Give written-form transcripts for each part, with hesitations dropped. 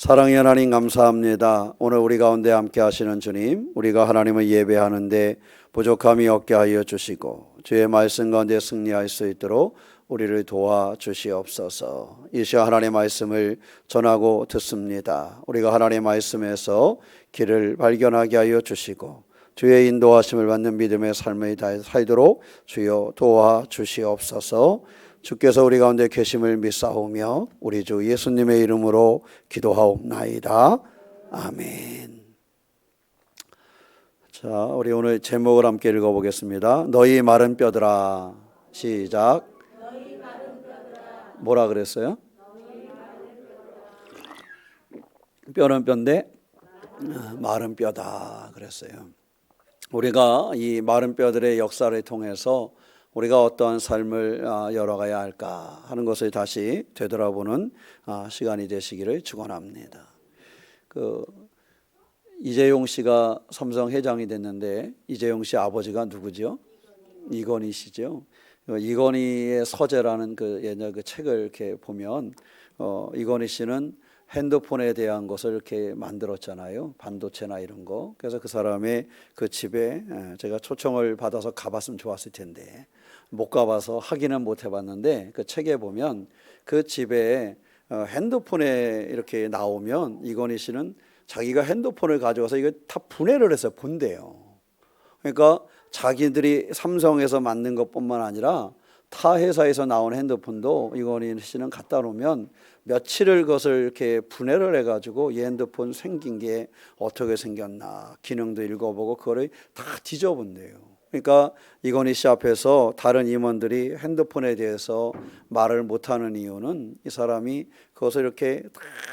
사랑의 하나님 감사합니다. 오늘 우리 가운데 함께 하시는 주님, 우리가 하나님을 예배하는데 부족함이 없게 하여 주시고 주의 말씀 가운데 승리할 수 있도록 우리를 도와주시옵소서. 이 시간 하나님의 말씀을 전하고 듣습니다. 우리가 하나님의 말씀에서 길을 발견하게 하여 주시고 주의 인도하심을 받는 믿음의 삶을 살도록 주여 도와주시옵소서. 주께서 우리 가운데 계심을 믿사오며 우리 주 예수님의 이름으로 기도하옵나이다. 아멘. 자, 우리 오늘 제목을 함께 읽어보겠습니다. 너희 마른 뼈들아. 시작. 뭐라 그랬어요? 뼈는 뼈인데 마른 뼈다 그랬어요. 우리가 이 마른 뼈들의 역사를 통해서 우리가 어떠한 삶을 열어가야 할까 하는 것을 다시 되돌아보는 시간이 되시기를 축원합니다. 이재용 씨가 삼성 회장이 됐는데 이재용 씨 아버지가 누구죠? 이건희 씨죠. 이건희의 서재라는 옛날 책을 이렇게 보면 이건희 씨는 핸드폰에 대한 것을 이렇게 만들었잖아요. 반도체나 이런 거. 그래서 그 사람의 그 집에 제가 초청을 받아서 가봤으면 좋았을 텐데 못 가봐서 확인은 못 해봤는데 그 책에 보면 그 집에 핸드폰에 이렇게 나오면 이건희 씨는 자기가 핸드폰을 가져와서 이거 다 분해를 해서 본대요. 그러니까 자기들이 삼성에서 만든 것뿐만 아니라 타 회사에서 나온 핸드폰도 이건희 씨는 갖다 놓으면 며칠을 그것을 이렇게 분해를 해가지고 이 핸드폰 생긴 게 어떻게 생겼나 기능도 읽어보고 그거를 다 뒤져본대요. 그러니까 이건희 씨 앞에서 다른 임원들이 핸드폰에 대해서 말을 못하는 이유는 이 사람이 그것을 이렇게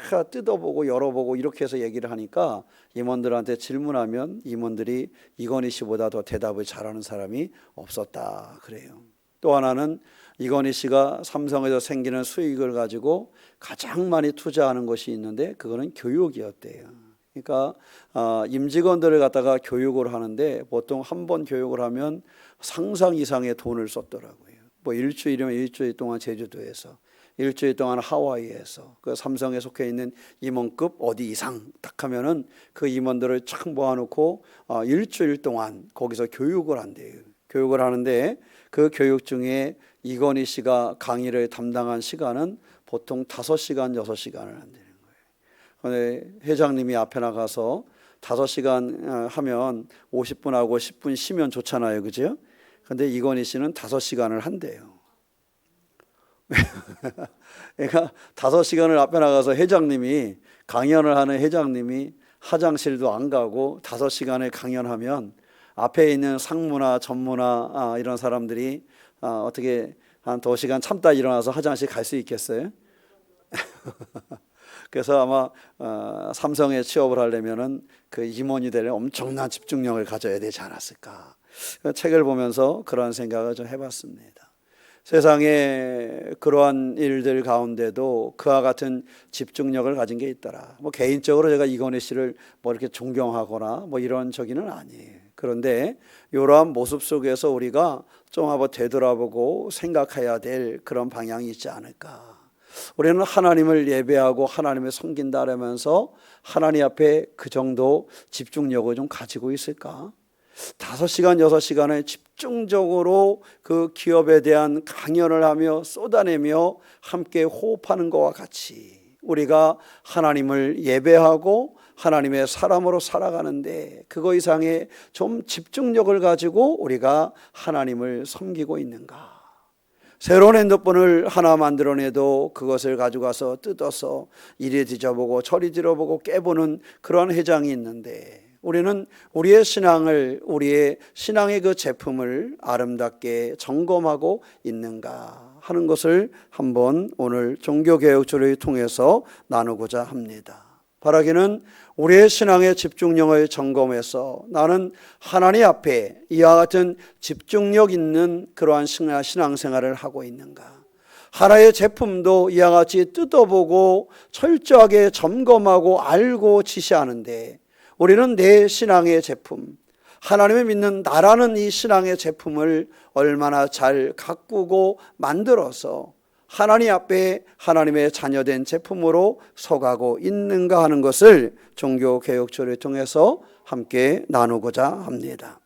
다 뜯어보고 열어보고 이렇게 해서 얘기를 하니까 임원들한테 질문하면 임원들이 이건희 씨보다 더 대답을 잘하는 사람이 없었다 그래요. 또 하나는 이건희 씨가 삼성에서 생기는 수익을 가지고 가장 많이 투자하는 것이 있는데 그거는 교육이었대요. 그러니까 임직원들을 갖다가 교육을 하는데 보통 한 번 교육을 하면 상상 이상의 돈을 썼더라고요. 뭐 일주일이면 일주일 동안 제주도에서, 일주일 동안 하와이에서, 그 삼성에 속해 있는 임원급 어디 이상 딱 하면은 그 임원들을 쫙 모아놓고 일주일 동안 거기서 교육을 한대요. 교육을 하는데 그 교육 중에 이건희 씨가 강의를 담당한 시간은 보통 5시간, 6시간을 한대요. 회장님이 앞에 나가서 5시간 하면 50분 하고 10분 쉬면 좋잖아요, 그죠? 근데 이건희 씨는 5시간을 한대요. 그러니까 5시간을 앞에 나가서 회장님이 강연을 하는 회장님이 화장실도 안 가고 5시간을 강연하면 앞에 있는 상무나 전무나 이런 사람들이 어떻게 한 2시간 참다 일어나서 화장실 갈 수 있겠어요? 그래서 아마 삼성에 취업을 하려면은 그 임원이 될 엄청난 집중력을 가져야 되지 않았을까. 책을 보면서 그런 생각을 좀 해봤습니다. 세상에 그러한 일들 가운데도 그와 같은 집중력을 가진 게 있더라. 뭐 개인적으로 제가 이건희 씨를 뭐 이렇게 존경하거나 뭐 이런 저기는 아니에요. 그런데 이러한 모습 속에서 우리가 좀 한번 되돌아보고 생각해야 될 그런 방향이 있지 않을까. 우리는 하나님을 예배하고 하나님을 섬긴다 하면서 하나님 앞에 그 정도 집중력을 좀 가지고 있을까? 5시간, 6시간을 집중적으로 그 기업에 대한 강연을 하며 쏟아내며 함께 호흡하는 것과 같이 우리가 하나님을 예배하고 하나님의 사람으로 살아가는데 그거 이상의 좀 집중력을 가지고 우리가 하나님을 섬기고 있는가? 새로운 핸드폰을 하나 만들어내도 그것을 가지고 가서 뜯어서 이리 뒤져보고 저리 뒤져보고 깨보는 그런 회장이 있는데 우리는 우리의 신앙의 그 제품을 아름답게 점검하고 있는가 하는 것을 한번 오늘 종교개혁주를 통해서 나누고자 합니다. 바라기는 우리의 신앙의 집중력을 점검해서 나는 하나님 앞에 이와 같은 집중력 있는 그러한 신앙생활을 하고 있는가. 하나의 제품도 이와 같이 뜯어보고 철저하게 점검하고 알고 지시하는데 우리는 내 신앙의 제품, 하나님을 믿는 나라는 이 신앙의 제품을 얼마나 잘 가꾸고 만들어서 하나님 앞에 하나님의 자녀된 제품으로 서가고 있는가 하는 것을 종교개혁조를 통해서 함께 나누고자 합니다.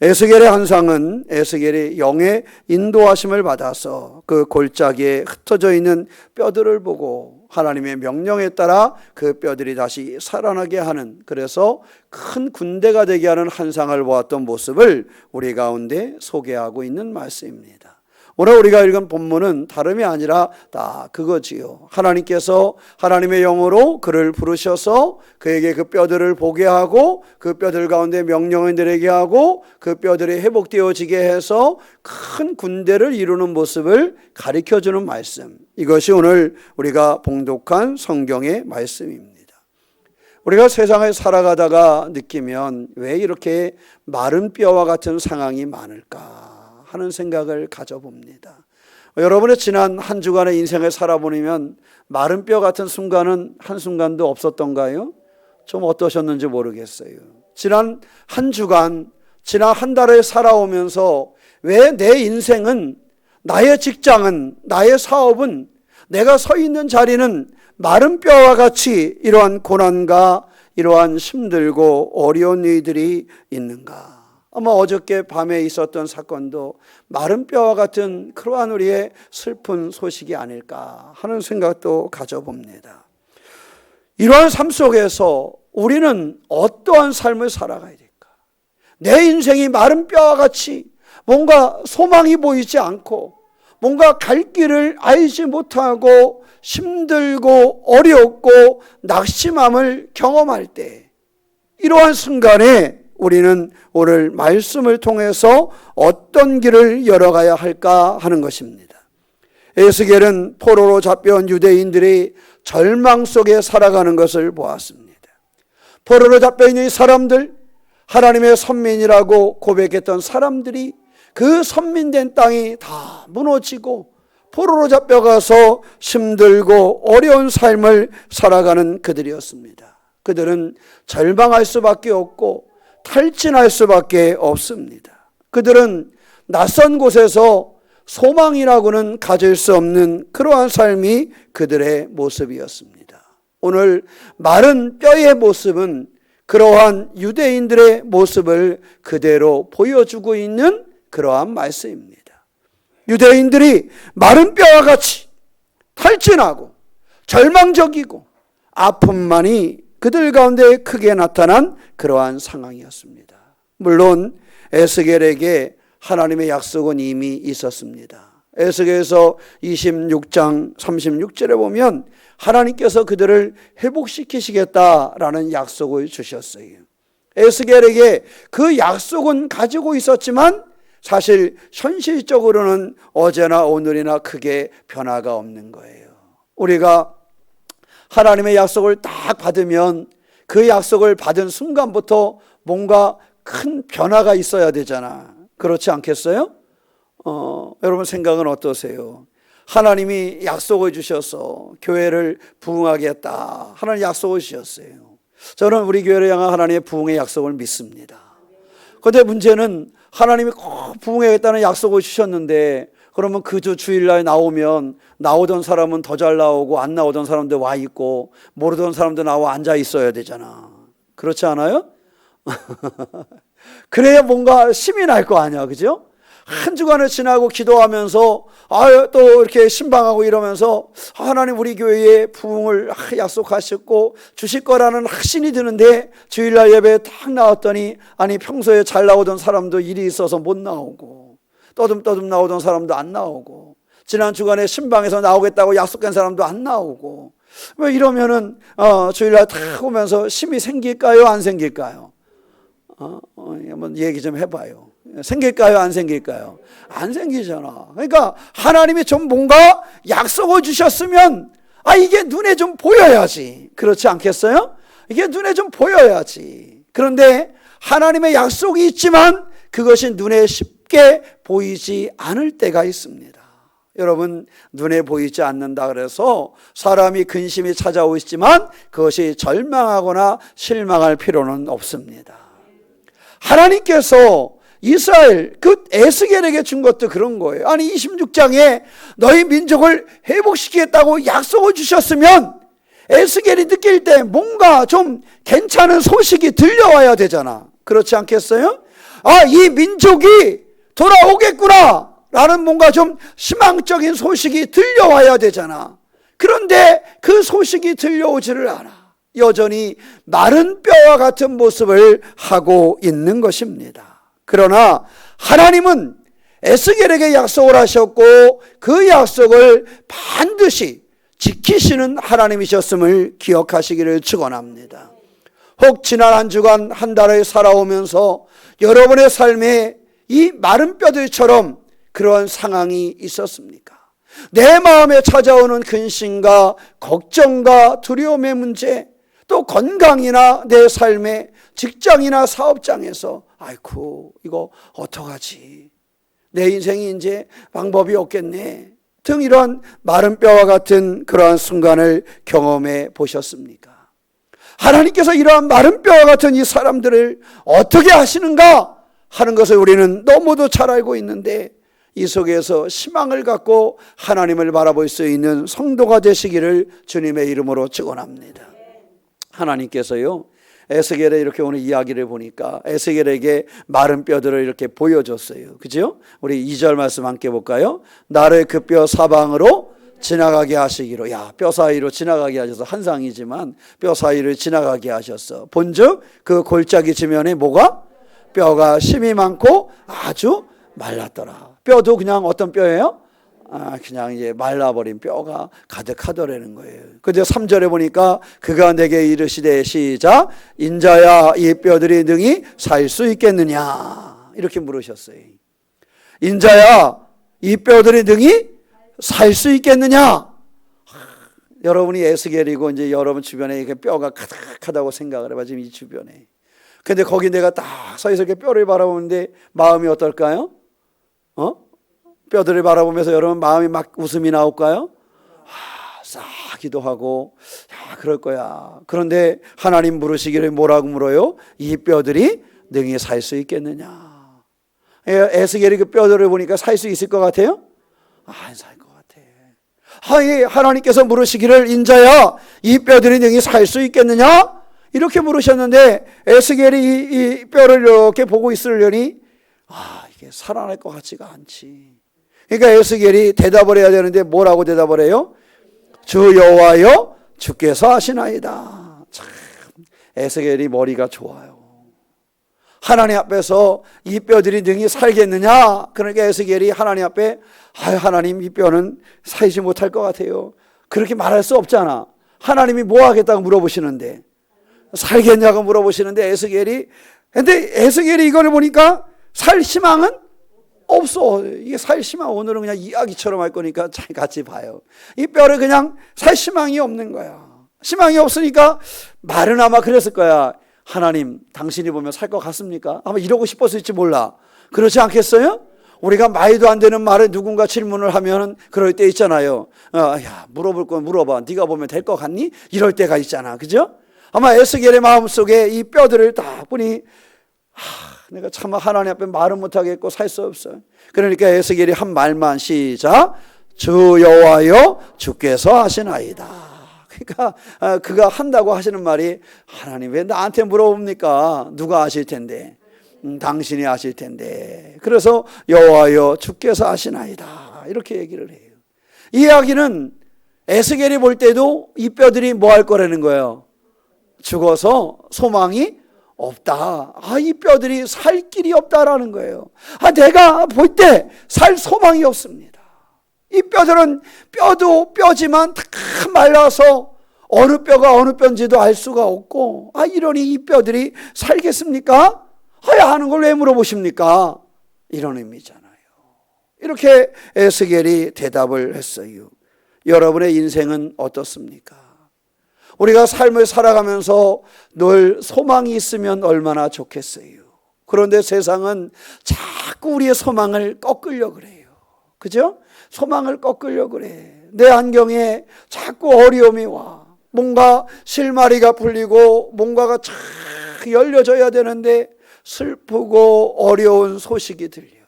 에스겔의 환상은 에스겔이 영의 인도하심을 받아서 그 골짜기에 흩어져 있는 뼈들을 보고 하나님의 명령에 따라 그 뼈들이 다시 살아나게 하는, 그래서 큰 군대가 되게 하는 환상을 보았던 모습을 우리 가운데 소개하고 있는 말씀입니다. 오늘 우리가 읽은 본문은 다름이 아니라 다 그거지요. 하나님께서 하나님의 영으로 그를 부르셔서 그에게 그 뼈들을 보게 하고 그 뼈들 가운데 명령을 내리게 하고 그 뼈들이 회복되어지게 해서 큰 군대를 이루는 모습을 가르쳐주는 말씀, 이것이 오늘 우리가 봉독한 성경의 말씀입니다. 우리가 세상을 살아가다가 느끼면 왜 이렇게 마른 뼈와 같은 상황이 많을까 하는 생각을 가져봅니다. 여러분의 지난 한 주간의 인생을 살아보면 마른 뼈 같은 순간은 한순간도 없었던가요? 좀 어떠셨는지 모르겠어요. 지난 한 주간, 지난 한 달을 살아오면서 왜 내 인생은, 나의 직장은, 나의 사업은, 내가 서 있는 자리는 마른 뼈와 같이 이러한 고난과 이러한 힘들고 어려운 일들이 있는가? 아마 어저께 밤에 있었던 사건도 마른 뼈와 같은 그러한 우리의 슬픈 소식이 아닐까 하는 생각도 가져봅니다. 이러한 삶 속에서 우리는 어떠한 삶을 살아가야 될까? 내 인생이 마른 뼈와 같이 뭔가 소망이 보이지 않고 뭔가 갈 길을 알지 못하고 힘들고 어렵고 낙심함을 경험할 때, 이러한 순간에 우리는 오늘 말씀을 통해서 어떤 길을 열어가야 할까 하는 것입니다. 에스겔은 포로로 잡혀온 유대인들이 절망 속에 살아가는 것을 보았습니다. 포로로 잡혀있는 이 사람들, 하나님의 선민이라고 고백했던 사람들이 그 선민된 땅이 다 무너지고 포로로 잡혀가서 힘들고 어려운 삶을 살아가는 그들이었습니다. 그들은 절망할 수밖에 없고 탈진할 수밖에 없습니다. 그들은 낯선 곳에서 소망이라고는 가질 수 없는 그러한 삶이 그들의 모습이었습니다. 오늘 마른 뼈의 모습은 그러한 유대인들의 모습을 그대로 보여주고 있는 그러한 말씀입니다. 유대인들이 마른 뼈와 같이 탈진하고 절망적이고 아픔만이 그들 가운데 크게 나타난 그러한 상황이었습니다. 물론 에스겔에게 하나님의 약속은 이미 있었습니다. 에스겔에서 26장 36절에 보면 하나님께서 그들을 회복시키시겠다라는 약속을 주셨어요. 에스겔에게 그 약속은 가지고 있었지만 사실 현실적으로는 어제나 오늘이나 크게 변화가 없는 거예요. 우리가 하나님의 약속을 딱 받으면 그 약속을 받은 순간부터 뭔가 큰 변화가 있어야 되잖아. 그렇지 않겠어요? 여러분 생각은 어떠세요? 하나님이 약속을 주셔서 교회를 부흥하겠다 하는 약속을 주셨어요. 저는 우리 교회를 향한 하나님의 부흥의 약속을 믿습니다. 그런데 문제는 하나님이 꼭 부흥하겠다는 약속을 주셨는데, 그러면 그 주 주일날 나오면 나오던 사람은 더 잘 나오고 안 나오던 사람도 와 있고 모르던 사람도 나와 앉아 있어야 되잖아. 그렇지 않아요? 그래야 뭔가 힘이 날 거 아니야, 그죠? 한 주간을 지나고 기도하면서 또 이렇게 신방하고 이러면서 하나님 우리 교회에 부흥을 약속하셨고 주실 거라는 확신이 드는데 주일날 예배에 딱 나왔더니 아니 평소에 잘 나오던 사람도 일이 있어서 못 나오고 떠듬떠듬 나오던 사람도 안 나오고 지난 주간에 신방에서 나오겠다고 약속한 사람도 안 나오고 왜 이러면은 주일날 딱 오면서 힘이 생길까요? 안 생길까요? 한번 얘기 좀 해봐요. 생길까요? 안 생길까요? 안 생기잖아. 그러니까 하나님이 좀 뭔가 약속을 주셨으면 이게 눈에 좀 보여야지. 그렇지 않겠어요? 이게 눈에 좀 보여야지. 그런데 하나님의 약속이 있지만 그것이 눈에 쉽게 보이지 않을 때가 있습니다. 여러분, 눈에 보이지 않는다 그래서 사람이 근심이 찾아오시지만 그것이 절망하거나 실망할 필요는 없습니다. 하나님께서 이스라엘 그 에스겔에게 준 것도 그런 거예요. 아니 26장에 너희 민족을 회복시키겠다고 약속을 주셨으면 에스겔이 느낄 때 뭔가 좀 괜찮은 소식이 들려와야 되잖아. 그렇지 않겠어요? 아, 이 민족이 돌아오겠구나 라는 뭔가 좀 희망적인 소식이 들려와야 되잖아. 그런데 그 소식이 들려오지를 않아. 여전히 마른 뼈와 같은 모습을 하고 있는 것입니다. 그러나 하나님은 에스겔에게 약속을 하셨고 그 약속을 반드시 지키시는 하나님이셨음을 기억하시기를 축원합니다. 혹 지난 한 주간 한 달을 살아오면서 여러분의 삶에 이 마른 뼈들처럼 그런 상황이 있었습니까? 내 마음에 찾아오는 근심과 걱정과 두려움의 문제, 또 건강이나 내 삶의 직장이나 사업장에서 아이고 이거 어떡하지, 내 인생이 이제 방법이 없겠네 등 이런 마른 뼈와 같은 그러한 순간을 경험해 보셨습니까? 하나님께서 이러한 마른 뼈와 같은 이 사람들을 어떻게 하시는가 하는 것을 우리는 너무도 잘 알고 있는데, 이 속에서 희망을 갖고 하나님을 바라볼 수 있는 성도가 되시기를 주님의 이름으로 축원합니다. 하나님께서요, 에스겔의 이렇게 오늘 이야기를 보니까 에스겔에게 마른 뼈들을 이렇게 보여줬어요. 그죠? 우리 2절 말씀 함께 볼까요? 나를 그 뼈 사방으로 지나가게 하시기로. 야, 뼈 사이로 지나가게 하셔서 한상이지만 뼈 사이를 지나가게 하셨어. 본즉 그 골짜기 지면에 뭐가? 뼈가 심이 많고 아주 말랐더라. 뼈도 그냥 어떤 뼈예요? 그냥 이제 말라버린 뼈가 가득하더라는 거예요. 근데 3절에 보니까 그가 내게 이르시되 시작, 인자야 이 뼈들이 능히 살 수 있겠느냐 이렇게 물으셨어요. 인자야 이 뼈들이 능히 살 수 있겠느냐. 여러분이 에스겔이고 이제 여러분 주변에 이렇게 뼈가 가득하다고 생각을 해봐. 지금 이 주변에. 근데 거기 내가 딱 서 있어 이렇게 뼈를 바라보는데 마음이 어떨까요? 뼈들을 바라보면서 여러분 마음이 막 웃음이 나올까요? 싸기도 하고 그럴 거야. 그런데 하나님 물으시기를 뭐라고 물어요? 이 뼈들이 능히 살 수 있겠느냐. 에스겔이 그 뼈들을 보니까 살 수 있을 것 같아요? 안 살 것 같아. 하나님께서 물으시기를 인자야 이 뼈들이 능히 살 수 있겠느냐 이렇게 물으셨는데 에스겔이 이 뼈를 이렇게 보고 있으려니 이게 살아날 것 같지가 않지. 그러니까 에스겔이 대답을 해야 되는데 뭐라고 대답을 해요? 주 여호와여 주께서 하시나이다. 참 에스겔이 머리가 좋아요. 하나님 앞에서 이 뼈들이 능히 살겠느냐? 그러니까 에스겔이 하나님 앞에 하나님 이 뼈는 살지 못할 것 같아요. 그렇게 말할 수 없잖아. 하나님이 뭐 하겠다고 물어보시는데, 살겠냐고 물어보시는데 근데 에스겔이 이거를 보니까 살 희망은 없어. 이게 살 희망, 오늘은 그냥 이야기처럼 할 거니까 잘 같이 봐요. 이 뼈를 그냥 살 희망이 없는 거야. 희망이 없으니까 말은 아마 그랬을 거야. 하나님 당신이 보면 살 것 같습니까? 아마 이러고 싶었을지 몰라. 그렇지 않겠어요? 우리가 말도 안 되는 말에 누군가 질문을 하면 그럴 때 있잖아요. 야, 물어볼 건 물어봐. 네가 보면 될 것 같니? 이럴 때가 있잖아. 그죠? 아마 에스겔의 마음속에 이 뼈들을 다 보니 내가 참 하나님 앞에 말은 못하겠고 살 수 없어. 그러니까 에스겔이 한 말만 시작, 주 여호와여 주께서 하시나이다. 그러니까 그가 한다고 하시는 말이, 하나님 왜 나한테 물어봅니까? 누가 아실 텐데. 당신이 아실 텐데. 그래서 여호와여 주께서 하시나이다 이렇게 얘기를 해요. 이 이야기는 에스겔이 볼 때도 이 뼈들이 뭐 할 거라는 거예요? 죽어서 소망이 없다. 이 뼈들이 살 길이 없다라는 거예요. 내가 볼 때 살 소망이 없습니다. 이 뼈들은 뼈도 뼈지만 다 말라서 어느 뼈가 어느 뼈인지도 알 수가 없고, 이러니 이 뼈들이 살겠습니까? 하는 걸 왜 물어보십니까? 이런 의미잖아요. 이렇게 에스겔이 대답을 했어요. 여러분의 인생은 어떻습니까? 우리가 삶을 살아가면서 늘 소망이 있으면 얼마나 좋겠어요. 그런데 세상은 자꾸 우리의 소망을 꺾으려고 그래요. 그죠? 소망을 꺾으려고 그래. 내 안경에 자꾸 어려움이 와. 뭔가 실마리가 풀리고 뭔가가 쫙 열려져야 되는데 슬프고 어려운 소식이 들려.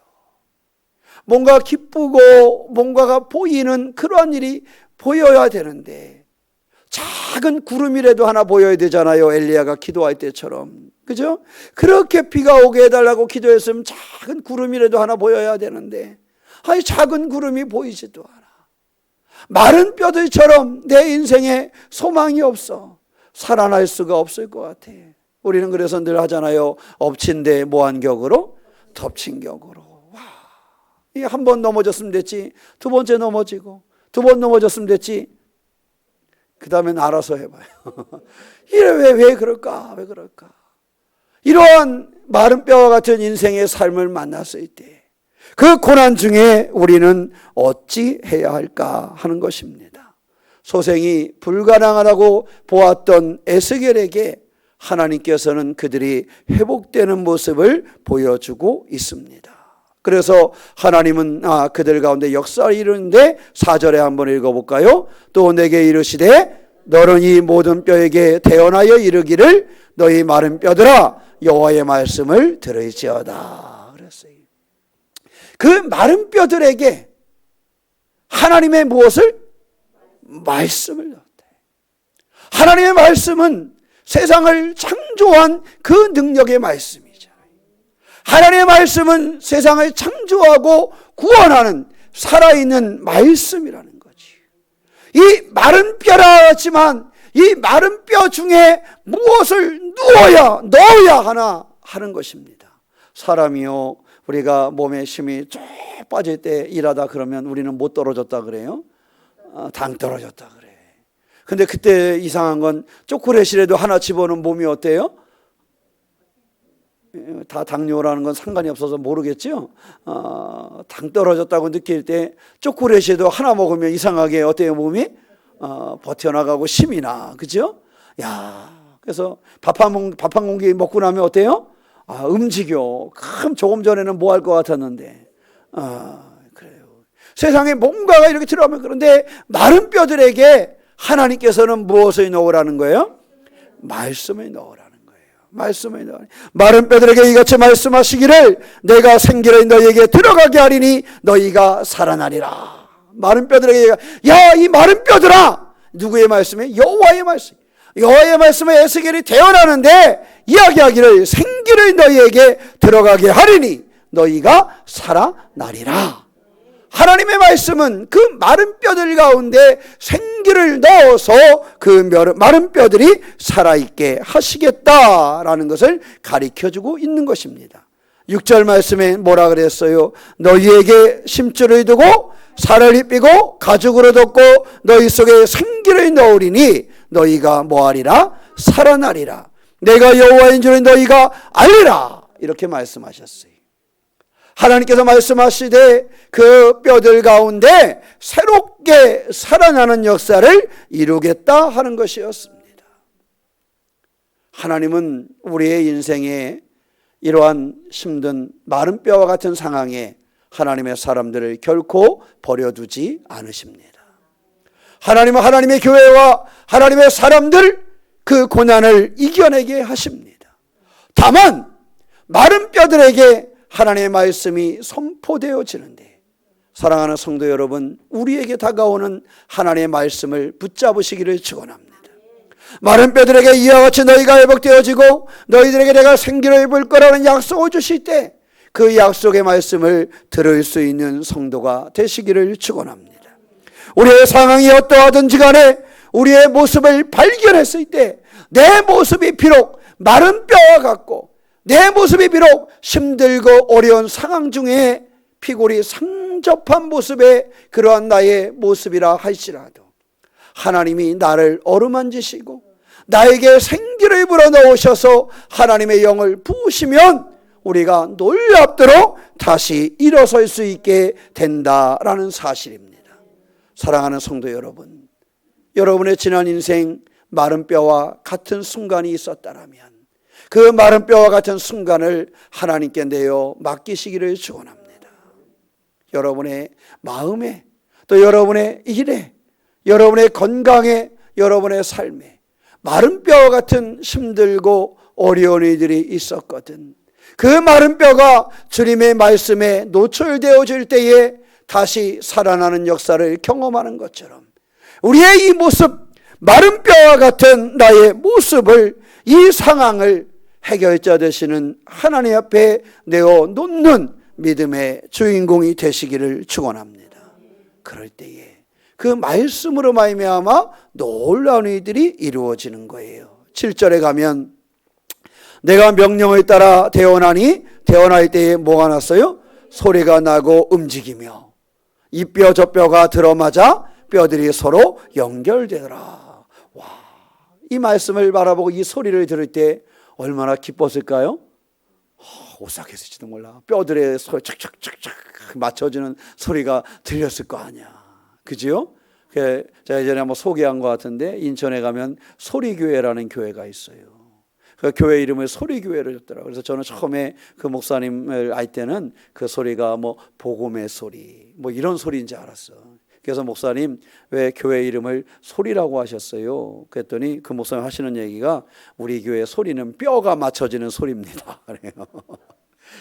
뭔가 기쁘고 뭔가가 보이는 그러한 일이 보여야 되는데 작은 구름이라도 하나 보여야 되잖아요. 엘리야가 기도할 때처럼. 그죠? 그렇게 비가 오게 해달라고 기도했으면 작은 구름이라도 하나 보여야 되는데 아니 작은 구름이 보이지도 않아. 마른 뼈들처럼 내 인생에 소망이 없어. 살아날 수가 없을 것 같아. 우리는 그래서 늘 하잖아요. 엎친 데 무한격으로 덮친 격으로. 와, 한 번 넘어졌으면 됐지. 두 번째 넘어지고 두 번 넘어졌으면 됐지. 그 다음엔 알아서 해봐요. 이래 왜 그럴까? 왜 그럴까? 이러한 마른 뼈와 같은 인생의 삶을 만났을 때 그 고난 중에 우리는 어찌 해야 할까 하는 것입니다. 소생이 불가능하다고 보았던 에스겔에게 하나님께서는 그들이 회복되는 모습을 보여주고 있습니다. 그래서 하나님은 그들 가운데 역사를 이루는데 4절에 한번 읽어볼까요? 또 내게 이르시되 너는 이 모든 뼈에게 대언하여 이르기를 너희 마른 뼈들아 여호와의 말씀을 들을지어다 그랬어요. 그 마른 뼈들에게 하나님의 무엇을? 말씀을 넣었대. 하나님의 말씀은 세상을 창조한 그 능력의 말씀이잖아요. 하나님의 말씀은 세상을 창조하고 구원하는 살아있는 말씀이라는 거지. 이 마른 뼈라 했지만 이 마른 뼈 중에 무엇을 넣어야 하나 하는 것입니다. 사람이요, 우리가 몸에 힘이 쭉 빠질 때 일하다 그러면 우리는 못 떨어졌다 그래요? 당 떨어졌다 그래. 근데 그때 이상한 건 초콜릿이라도 하나 집어넣으면 몸이 어때요? 다 당뇨라는 건 상관이 없어서 모르겠죠? 당 떨어졌다고 느낄 때 초콜릿이라도 하나 먹으면 이상하게 어때요 몸이? 버텨나가고 힘이 나. 그죠? 야, 그래서 밥 한 공기 먹고 나면 어때요? 움직여. 조금 전에는 뭐 할 것 같았는데. 그래요. 세상에 뭔가가 이렇게 들어가면 그런데 마른 뼈들에게 하나님께서는 무엇을 넣으라는 거예요? 말씀을 넣으라는 거예요. 말씀을 넣으라. 마른 뼈들에게 이같이 말씀하시기를 내가 생기를 너희에게 들어가게 하리니 너희가 살아나리라. 마른 뼈들에게 야, 이 마른 뼈들아. 누구의 말씀이에요? 여호와의 말씀. 여호와의 말씀에 에스겔이 대언하는데 이야기하기를 생기를 너희에게 들어가게 하리니 너희가 살아나리라. 하나님의 말씀은 그 마른 뼈들 가운데 생기를 넣어서 그 마른 뼈들이 살아있게 하시겠다라는 것을 가르쳐주고 있는 것입니다. 6절 말씀에 뭐라 그랬어요? 너희에게 심줄을 두고 살을 입히고 가죽으로 덮고 너희 속에 생기를 넣으리니 너희가 뭐하리라? 살아나리라. 내가 여호와인 줄을 너희가 알리라. 이렇게 말씀하셨어요. 하나님께서 말씀하시되 그 뼈들 가운데 새롭게 살아나는 역사를 이루겠다 하는 것이었습니다. 하나님은 우리의 인생에 이러한 힘든 마른 뼈와 같은 상황에 하나님의 사람들을 결코 버려두지 않으십니다. 하나님은 하나님의 교회와 하나님의 사람들 그 고난을 이겨내게 하십니다. 다만 마른 뼈들에게 하나님의 말씀이 선포되어지는데 사랑하는 성도 여러분, 우리에게 다가오는 하나님의 말씀을 붙잡으시기를 축원합니다. 마른 뼈들에게 이와 같이 너희가 회복되어지고 너희들에게 내가 생기를 입을 거라는 약속을 주실 때 그 약속의 말씀을 들을 수 있는 성도가 되시기를 축원합니다. 우리의 상황이 어떠하든지 간에 우리의 모습을 발견했을 때 내 모습이 비록 마른 뼈와 같고 내 모습이 비록 힘들고 어려운 상황 중에 피골이 상접한 모습의 그러한 나의 모습이라 할지라도 하나님이 나를 어루만지시고 나에게 생기를 불어넣으셔서 하나님의 영을 부으시면 우리가 놀랍도록 다시 일어설 수 있게 된다라는 사실입니다. 사랑하는 성도 여러분, 여러분의 지난 인생 마른 뼈와 같은 순간이 있었다라면 그 마른 뼈와 같은 순간을 하나님께 내어 맡기시기를 축원합니다. 여러분의 마음에 또 여러분의 일에 여러분의 건강에 여러분의 삶에 마른 뼈와 같은 힘들고 어려운 일들이 있었거든 그 마른 뼈가 주님의 말씀에 노출되어질 때에 다시 살아나는 역사를 경험하는 것처럼 우리의 이 모습, 마른 뼈와 같은 나의 모습을, 이 상황을 해결자 되시는 하나님 앞에 내어놓는 믿음의 주인공이 되시기를 축원합니다. 그럴 때에 그 말씀으로 말미암아 놀라운 일들이 이루어지는 거예요. 7절에 가면 내가 명령을 따라 대언하니 대언할 때에 뭐가 났어요? 소리가 나고 움직이며 이 뼈 저 뼈가 들어맞아 뼈들이 서로 연결되더라. 와, 이 말씀을 바라보고 이 소리를 들을 때 얼마나 기뻤을까요? 오싹했을지도 몰라. 뼈들의 소리 착착착착 맞춰주는 소리가 들렸을 거 아니야. 그지요? 제가 예전에 한번 소개한 것 같은데 인천에 가면 소리교회라는 교회가 있어요. 그 교회 이름을 소리교회로 줬더라고요. 그래서 저는 처음에 그 목사님을 알 때는 그 소리가 뭐 복음의 소리 뭐 이런 소리인지 알았어. 그래서 목사님 왜 교회 이름을 소리라고 하셨어요? 그랬더니 그 목사님 하시는 얘기가 우리 교회 소리는 뼈가 맞춰지는 소리입니다. 그래요.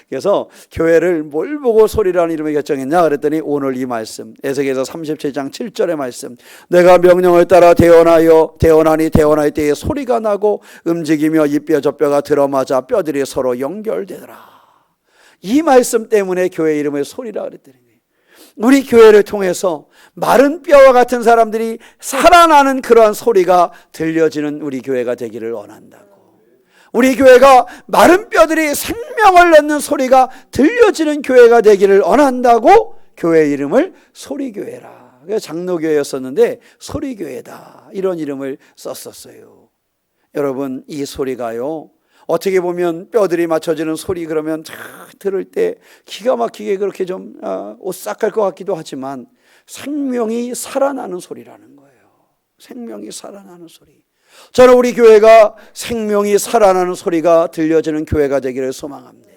그래서 교회를 뭘 보고 소리라는 이름을 결정했냐 그랬더니 오늘 이 말씀 에스겔서 37장 7절의 말씀 내가 명령을 따라 대언하니 대언할 때에 소리가 나고 움직이며 이 뼈 저 뼈가 들어맞아 뼈들이 서로 연결되더라. 이 말씀 때문에 교회 이름을 소리라 그랬더니 우리 교회를 통해서 마른 뼈와 같은 사람들이 살아나는 그러한 소리가 들려지는 우리 교회가 되기를 원한다고. 우리 교회가 마른 뼈들이 생명을 내는 소리가 들려지는 교회가 되기를 원한다고 교회 이름을 소리교회라. 장로교회였었는데 소리교회다 이런 이름을 썼었어요. 여러분 이 소리가요 어떻게 보면 뼈들이 맞춰지는 소리 그러면 쫙 들을 때 기가 막히게 그렇게 좀 오싹할 것 같기도 하지만 생명이 살아나는 소리라는 거예요. 생명이 살아나는 소리. 저는 우리 교회가 생명이 살아나는 소리가 들려지는 교회가 되기를 소망합니다.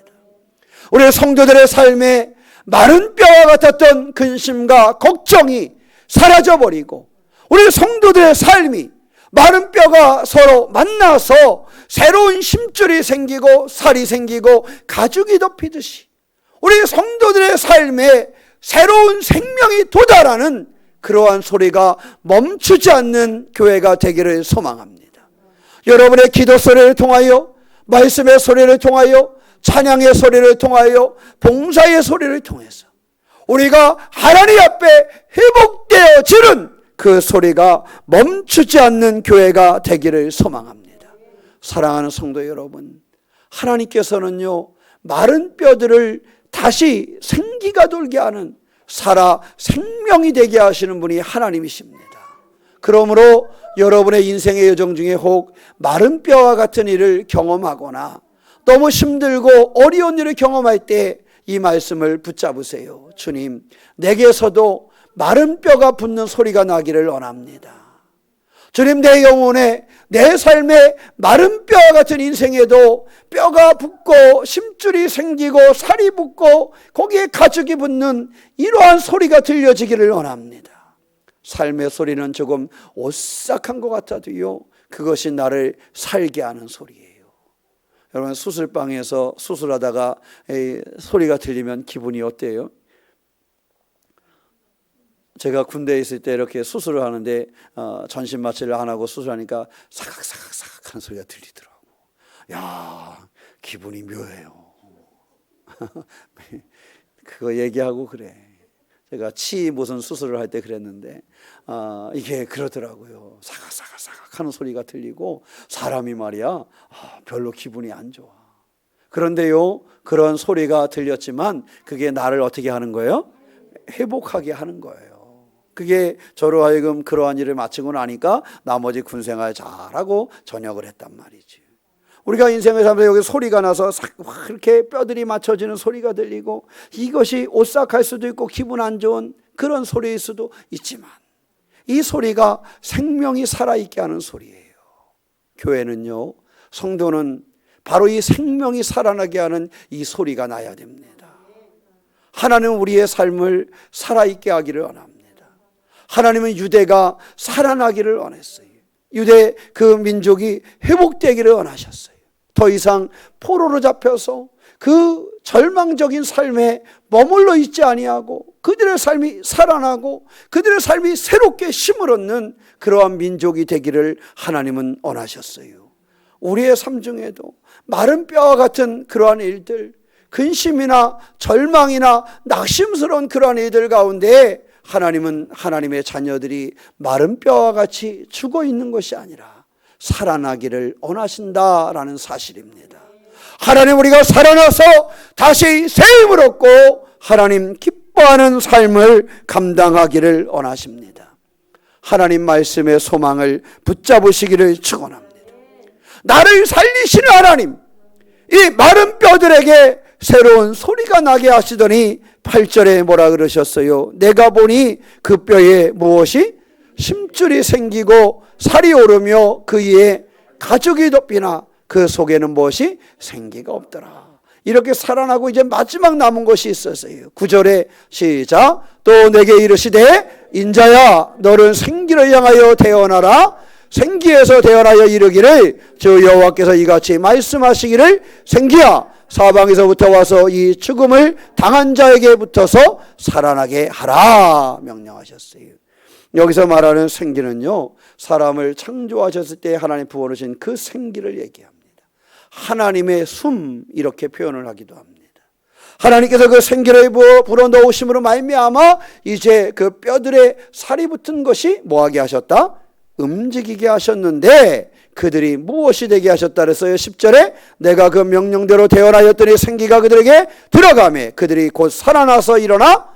우리 성도들의 삶에 마른 뼈와 같았던 근심과 걱정이 사라져버리고 우리 성도들의 삶이 마른 뼈가 서로 만나서 새로운 힘줄이 생기고 살이 생기고 가죽이 덮이듯이 우리 성도들의 삶에 새로운 생명이 도달하는 그러한 소리가 멈추지 않는 교회가 되기를 소망합니다. 여러분의 기도 소리를 통하여 말씀의 소리를 통하여 찬양의 소리를 통하여 봉사의 소리를 통해서 우리가 하나님 앞에 회복되어지는 그 소리가 멈추지 않는 교회가 되기를 소망합니다. 사랑하는 성도 여러분, 하나님께서는요 마른 뼈들을 다시 생기가 돌게 하는 살아 생명이 되게 하시는 분이 하나님이십니다. 그러므로 여러분의 인생의 여정 중에 혹 마른 뼈와 같은 일을 경험하거나 너무 힘들고 어려운 일을 경험할 때 이 말씀을 붙잡으세요. 주님, 내게서도 마른 뼈가 붙는 소리가 나기를 원합니다. 주님, 내 영혼에 내 삶에 마른 뼈와 같은 인생에도 뼈가 붙고 심줄이 생기고 살이 붙고 거기에 가죽이 붙는 이러한 소리가 들려지기를 원합니다. 삶의 소리는 조금 오싹한 것 같아도요 그것이 나를 살게 하는 소리예요. 여러분 수술방에서 수술하다가 소리가 들리면 기분이 어때요? 제가 군대에 있을 때 이렇게 수술을 하는데 전신 마취를 안 하고 수술하니까 사각사각사각 하는 소리가 들리더라고. 야, 기분이 묘해요. 그거 얘기하고 그래. 제가 치 무슨 수술을 할 때 그랬는데 이게 그러더라고요. 사각사각사각 하는 소리가 들리고 사람이 말이야 별로 기분이 안 좋아. 그런데요 그런 소리가 들렸지만 그게 나를 어떻게 하는 거예요? 회복하게 하는 거예요. 그게 저로 하여금 그러한 일을 마치고 나니까 나머지 군생활 잘하고 전역을 했단 말이지. 우리가 인생을 살면서 여기 소리가 나서 이렇게 뼈들이 맞춰지는 소리가 들리고 이것이 오싹할 수도 있고 기분 안 좋은 그런 소리일 수도 있지만 이 소리가 생명이 살아있게 하는 소리예요. 교회는요, 성도는 바로 이 생명이 살아나게 하는 이 소리가 나야 됩니다. 하나님은 우리의 삶을 살아있게 하기를 원합니다. 하나님은 유대가 살아나기를 원했어요. 유대 그 민족이 회복되기를 원하셨어요. 더 이상 포로로 잡혀서 그 절망적인 삶에 머물러 있지 아니하고 그들의 삶이 살아나고 그들의 삶이 새롭게 힘을 얻는 그러한 민족이 되기를 하나님은 원하셨어요. 우리의 삶 중에도 마른 뼈와 같은 그러한 일들, 근심이나 절망이나 낙심스러운 그러한 일들 가운데 하나님은 하나님의 자녀들이 마른 뼈와 같이 죽어 있는 것이 아니라 살아나기를 원하신다라는 사실입니다. 하나님, 우리가 살아나서 다시 새 힘을 얻고 하나님 기뻐하는 삶을 감당하기를 원하십니다. 하나님 말씀의 소망을 붙잡으시기를 축원합니다. 나를 살리시는 하나님, 이 마른 뼈들에게 새로운 소리가 나게 하시더니 8절에 뭐라 그러셨어요? 내가 보니 그 뼈에 무엇이 심줄이 생기고 살이 오르며 그 위에 가죽이 덮이나 그 속에는 무엇이 생기가 없더라. 이렇게 살아나고 이제 마지막 남은 것이 있었어요. 9절에 시작. 또 내게 이르시되 인자야 너는 생기를 향하여 태어나라. 생기에서 태어나여 이르기를 주 여호와께서 이같이 말씀하시기를 생기야 사방에서부터 와서 이 죽음을 당한 자에게 붙어서 살아나게 하라 명령하셨어요. 여기서 말하는 생기는요, 사람을 창조하셨을 때 하나님 부어주신 그 생기를 얘기합니다. 하나님의 숨, 이렇게 표현을 하기도 합니다. 하나님께서 그 생기를 불어넣으심으로 말미암아 이제 그 뼈들에 살이 붙은 것이 뭐하게 하셨다? 움직이게 하셨는데 그들이 무엇이 되게 하셨다 그랬어요? 10절에 내가 그 명령대로 태어나였더니 생기가 그들에게 들어가매 그들이 곧 살아나서 일어나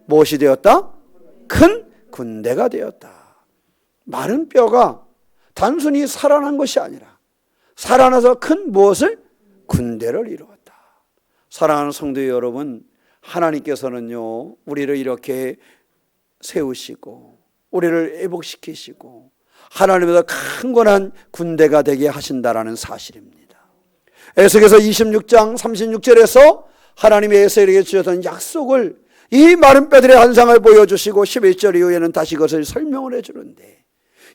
무엇이 되었다? 큰 군대가 되었다. 마른 뼈가 단순히 살아난 것이 아니라 살아나서 큰 무엇을? 군대를 이루었다. 사랑하는 성도 여러분, 하나님께서는요 우리를 이렇게 세우시고 우리를 회복시키시고 하나님에서 강건한 군대가 되게 하신다라는 사실입니다. 에스겔서 26장 36절에서 하나님의 에스겔에게 주셨던 약속을 이 마른 뼈들의 환상을 보여주시고 11절 이후에는 다시 그것을 설명을 해주는데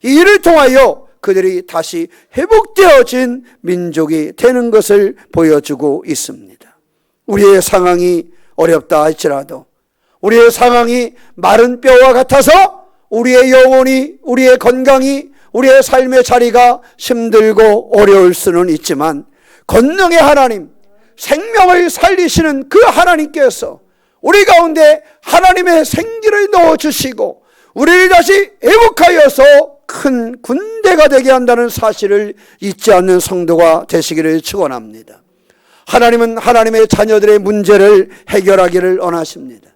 이 일을 통하여 그들이 다시 회복되어진 민족이 되는 것을 보여주고 있습니다. 우리의 상황이 어렵다 할지라도 우리의 상황이 마른 뼈와 같아서 우리의 영혼이, 우리의 건강이, 우리의 삶의 자리가 힘들고 어려울 수는 있지만 권능의 하나님, 생명을 살리시는 그 하나님께서 우리 가운데 하나님의 생기를 넣어주시고 우리를 다시 회복하여서 큰 군대가 되게 한다는 사실을 잊지 않는 성도가 되시기를 축원합니다. 하나님은 하나님의 자녀들의 문제를 해결하기를 원하십니다.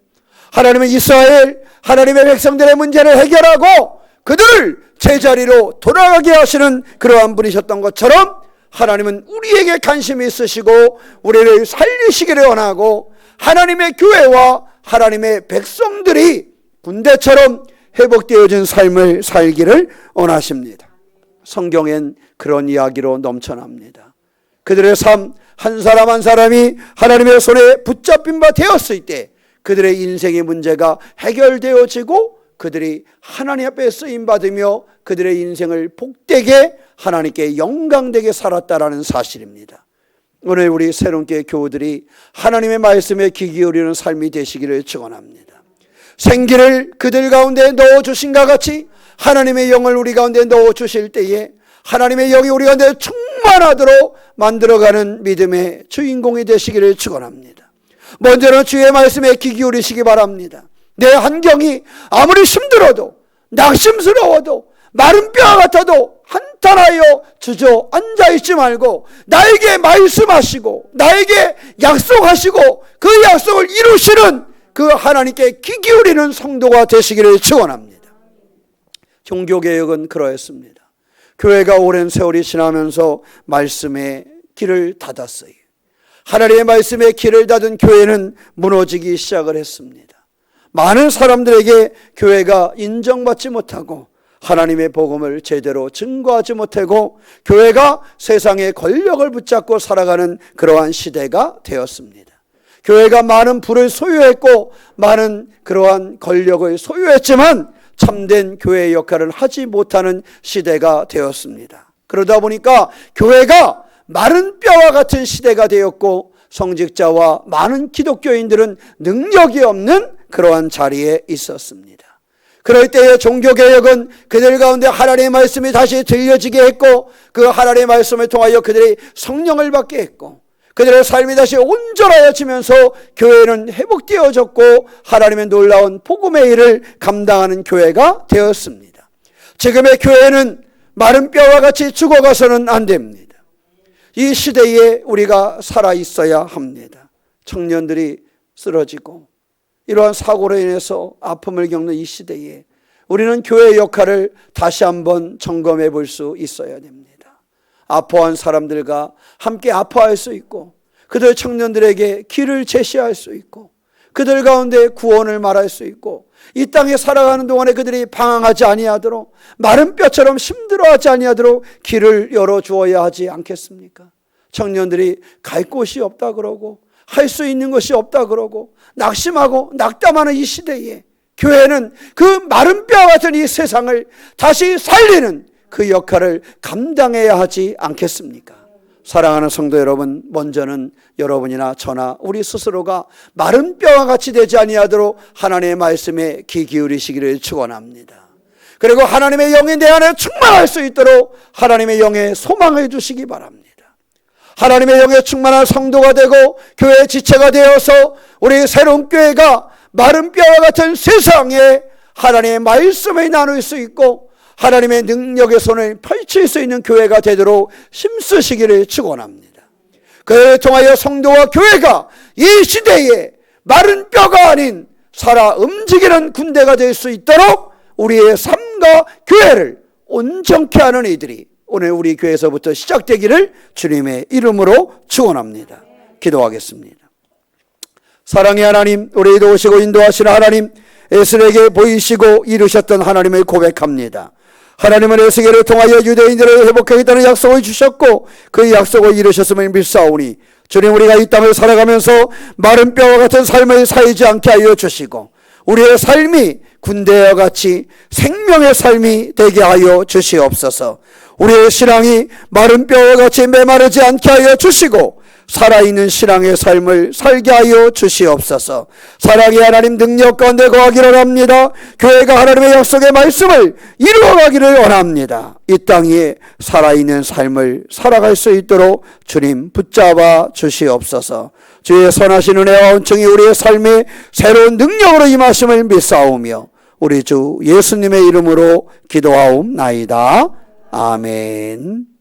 하나님은 이스라엘, 하나님의 백성들의 문제를 해결하고 그들을 제자리로 돌아가게 하시는 그러한 분이셨던 것처럼 하나님은 우리에게 관심이 있으시고 우리를 살리시기를 원하고 하나님의 교회와 하나님의 백성들이 군대처럼 회복되어진 삶을 살기를 원하십니다. 성경엔 그런 이야기로 넘쳐납니다. 그들의 삶 한 사람 한 사람이 하나님의 손에 붙잡힌 바 되었을 때 그들의 인생의 문제가 해결되어지고 그들이 하나님 앞에 쓰임받으며 그들의 인생을 복되게 하나님께 영광되게 살았다라는 사실입니다. 오늘 우리 새롭게 교우들이 하나님의 말씀에 귀 기울이는 삶이 되시기를 축원합니다. 생기를 그들 가운데 넣어주신과 같이 하나님의 영을 우리 가운데 넣어주실 때에 하나님의 영이 우리 가운데 충만하도록 만들어가는 믿음의 주인공이 되시기를 축원합니다. 먼저는 주의 말씀에 귀 기울이시기 바랍니다. 내 환경이 아무리 힘들어도 낙심스러워도 마른 뼈 같아도 한탄하여 주저앉아 있지 말고 나에게 말씀하시고 나에게 약속하시고 그 약속을 이루시는 그 하나님께 귀 기울이는 성도가 되시기를 축원합니다. 종교개혁은 그러했습니다. 교회가 오랜 세월이 지나면서 말씀의 길을 닫았어요. 하나님의 말씀에 길을 닫은 교회는 무너지기 시작을 했습니다. 많은 사람들에게 교회가 인정받지 못하고 하나님의 복음을 제대로 증거하지 못하고 교회가 세상의 권력을 붙잡고 살아가는 그러한 시대가 되었습니다. 교회가 많은 부를 소유했고 많은 그러한 권력을 소유했지만 참된 교회의 역할을 하지 못하는 시대가 되었습니다. 그러다 보니까 교회가 마른 뼈와 같은 시대가 되었고 성직자와 많은 기독교인들은 능력이 없는 그러한 자리에 있었습니다. 그럴 때에 종교개혁은 그들 가운데 하나님의 말씀이 다시 들려지게 했고 그 하나님의 말씀을 통하여 그들이 성령을 받게 했고 그들의 삶이 다시 온전하여지면서 교회는 회복되어졌고 하나님의 놀라운 복음의 일을 감당하는 교회가 되었습니다. 지금의 교회는 마른 뼈와 같이 죽어가서는 안 됩니다. 이 시대에 우리가 살아있어야 합니다. 청년들이 쓰러지고 이러한 사고로 인해서 아픔을 겪는 이 시대에 우리는 교회의 역할을 다시 한번 점검해 볼 수 있어야 됩니다. 아파한 사람들과 함께 아파할 수 있고 그들 청년들에게 길을 제시할 수 있고 그들 가운데 구원을 말할 수 있고 이 땅에 살아가는 동안에 그들이 방황하지 아니하도록 마른 뼈처럼 힘들어하지 아니하도록 길을 열어주어야 하지 않겠습니까? 청년들이 갈 곳이 없다 그러고 할 수 있는 것이 없다 그러고 낙심하고 낙담하는 이 시대에 교회는 그 마른 뼈 같은 이 세상을 다시 살리는 그 역할을 감당해야 하지 않겠습니까? 사랑하는 성도 여러분, 먼저는 여러분이나 저나 우리 스스로가 마른 뼈와 같이 되지 아니하도록 하나님의 말씀에 귀 기울이시기를 축원합니다. 그리고 하나님의 영이 내 안에 충만할 수 있도록 하나님의 영에 소망해 주시기 바랍니다. 하나님의 영에 충만한 성도가 되고 교회의 지체가 되어서 우리 새로운 교회가 마른 뼈와 같은 세상에 하나님의 말씀을 나눌 수 있고 하나님의 능력의 손을 펼칠 수 있는 교회가 되도록 힘쓰시기를 축원합니다. 그를 통하여 성도와 교회가 이 시대에 마른 뼈가 아닌 살아 움직이는 군대가 될 수 있도록 우리의 삶과 교회를 온전케 하는 이들이 오늘 우리 교회에서부터 시작되기를 주님의 이름으로 축원합니다. 기도하겠습니다. 사랑의 하나님, 우리 도우시고 인도하시는 하나님, 에스겔에게 보이시고 이루셨던 하나님을 고백합니다. 하나님은 에스겔을 통하여 유대인들을 회복하겠다는 약속을 주셨고 그 약속을 이루셨음을 믿사오니 주님, 우리가 이 땅을 살아가면서 마른 뼈와 같은 삶을 살지 않게 하여 주시고 우리의 삶이 군대와 같이 생명의 삶이 되게 하여 주시옵소서. 우리의 신앙이 마른 뼈와 같이 메마르지 않게 하여 주시고 살아있는 신앙의 삶을 살게 하여 주시옵소서. 사랑의 하나님, 능력 가운데 거하기를 합니다. 교회가 하나님의 약속의 말씀을 이루어가기를 원합니다. 이 땅에 살아있는 삶을 살아갈 수 있도록 주님 붙잡아 주시옵소서. 주의 선하신 은혜와 온증이 우리의 삶에 새로운 능력으로 임하심을 믿사오며 우리 주 예수님의 이름으로 기도하옵나이다. 아멘.